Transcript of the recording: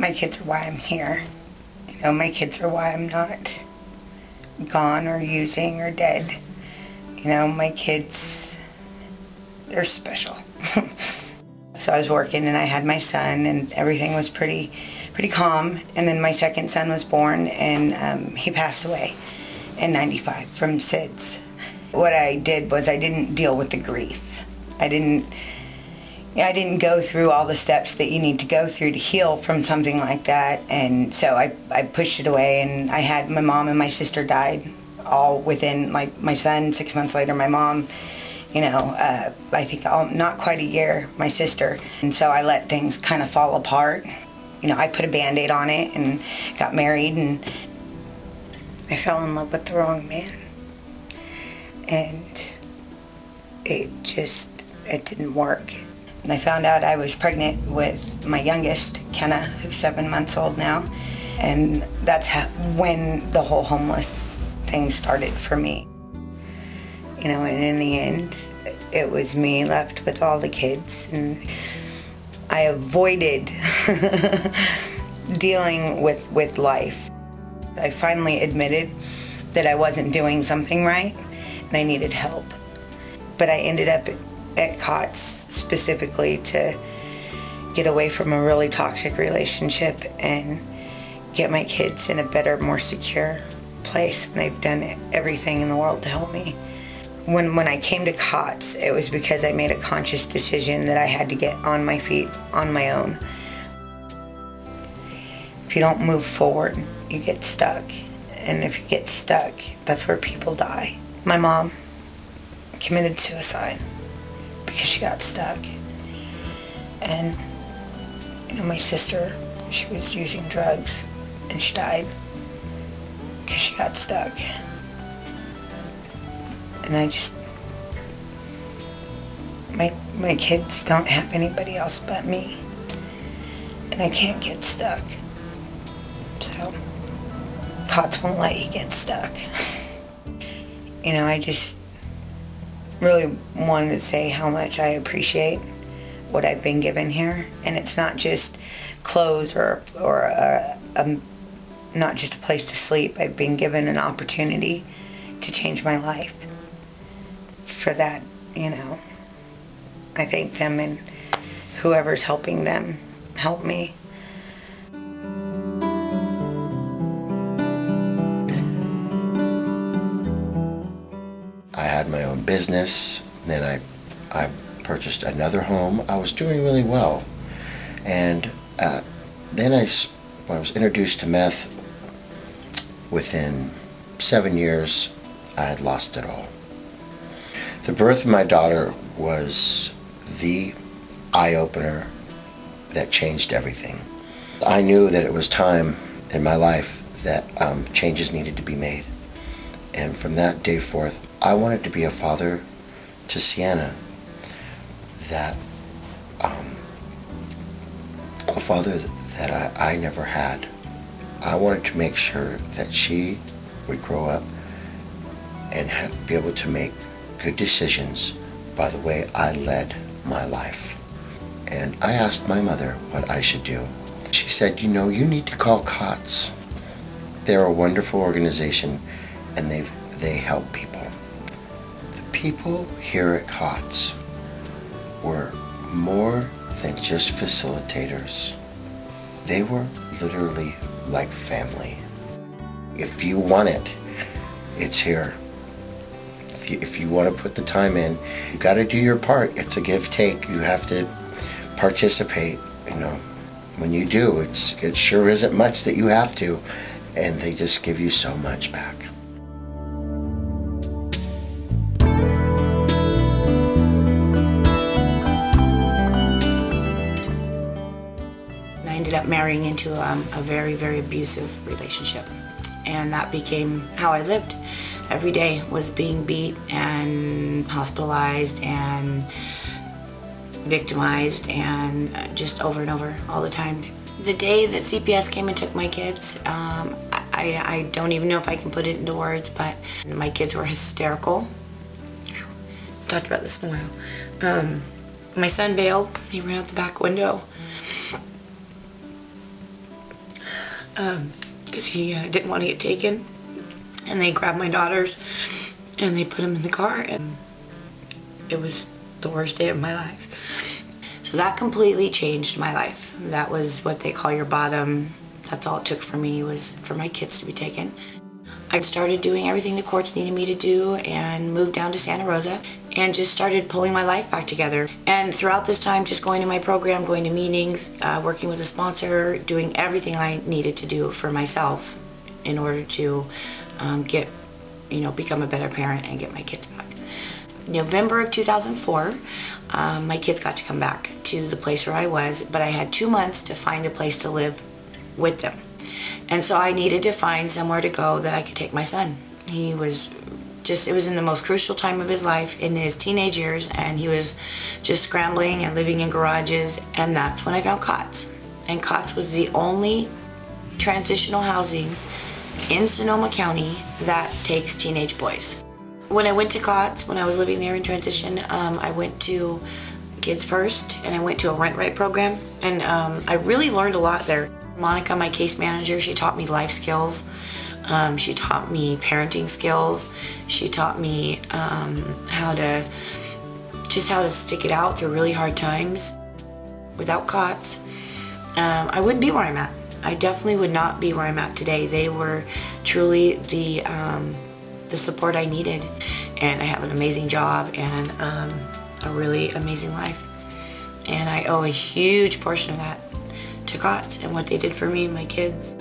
my kids are why I'm here. You know, my kids are why I'm not gone or using or dead. You know, my kids, they're special. So I was working and I had my son and everything was pretty calm. And then my second son was born and he passed away in '95 from SIDS. What I did was I didn't deal with the grief. I didn't go through all the steps that you need to go through to heal from something like that. And so I pushed it away, and I had my mom and my sister died all within, like, my son 6 months later, my mom, you know, I think not quite a year, my sister. And so I let things kind of fall apart. You know, I put a Band-Aid on it and got married, and I fell in love with the wrong man. And it didn't work. And I found out I was pregnant with my youngest, Kenna, who's 7 months old now. And that's when the whole homeless thing started for me. You know, and in the end, it was me left with all the kids. And I avoided dealing with life. I finally admitted that I wasn't doing something right and I needed help. But I ended up at COTS specifically to get away from a really toxic relationship and get my kids in a better, more secure place. And they've done everything in the world to help me. When I came to COTS, it was because I made a conscious decision that I had to get on my feet on my own. If you don't move forward, you get stuck. And if you get stuck, that's where people die. My mom committed suicide because she got stuck. And, you know, my sister, she was using drugs and she died because she got stuck. And I just, my kids don't have anybody else but me. And I can't get stuck. So, COTS won't let you get stuck. You know, I just really wanted to say how much I appreciate what I've been given here. And it's not just clothes or not just a place to sleep. I've been given an opportunity to change my life. For that, you know, I thank them, and whoever's helping them help me. I had my own business, then I purchased another home. I was doing really well. And then when I was introduced to meth, within 7 years, I had lost it all. The birth of my daughter was the eye-opener that changed everything. I knew that it was time in my life that changes needed to be made. And from that day forth, I wanted to be a father to Sienna, that a father that I never had. I wanted to make sure that she would grow up and be able to make good decisions by the way I led my life. And I asked my mother what I should do. She said, you know, you need to call COTS. They're a wonderful organization and they help people. The people here at COTS were more than just facilitators. They were literally like family. If you want it, it's here. If you want to put the time in, you got to do your part. It's a give-take. You have to participate. You know, when you do, it sure isn't much that you have to, and they just give you so much back. I ended up marrying into a very, very abusive relationship, and that became how I lived. Every day was being beat and hospitalized and victimized, and just over and over all the time. The day that CPS came and took my kids, I don't even know if I can put it into words, but my kids were hysterical. Talked about this in a while. My son bailed. He ran out the back window. because he didn't want to get taken. And they grabbed my daughters and they put them in the car, and it was the worst day of my life. So that completely changed my life. That was what they call your bottom. That's all it took for me, was for my kids to be taken. I started doing everything the courts needed me to do and moved down to Santa Rosa and just started pulling my life back together. And throughout this time, just going to my program, going to meetings, working with a sponsor, doing everything I needed to do for myself in order to become a better parent and get my kids back. November of 2004, my kids got to come back to the place where I was, but I had 2 months to find a place to live with them. And so I needed to find somewhere to go that I could take my son. It was in the most crucial time of his life, in his teenage years, and he was just scrambling and living in garages, and that's when I found COTS. And COTS was the only transitional housing in Sonoma County that takes teenage boys. When I went to COTS, when I was living there in transition, I went to Kids First, and I went to a rent right program, and I really learned a lot there. Monica, my case manager, she taught me life skills. She taught me parenting skills. She taught me how to stick it out through really hard times. Without COTS, I wouldn't be where I'm at. I definitely would not be where I'm at today. They were truly the support I needed, and I have an amazing job and a really amazing life. And I owe a huge portion of that to COTS and what they did for me and my kids.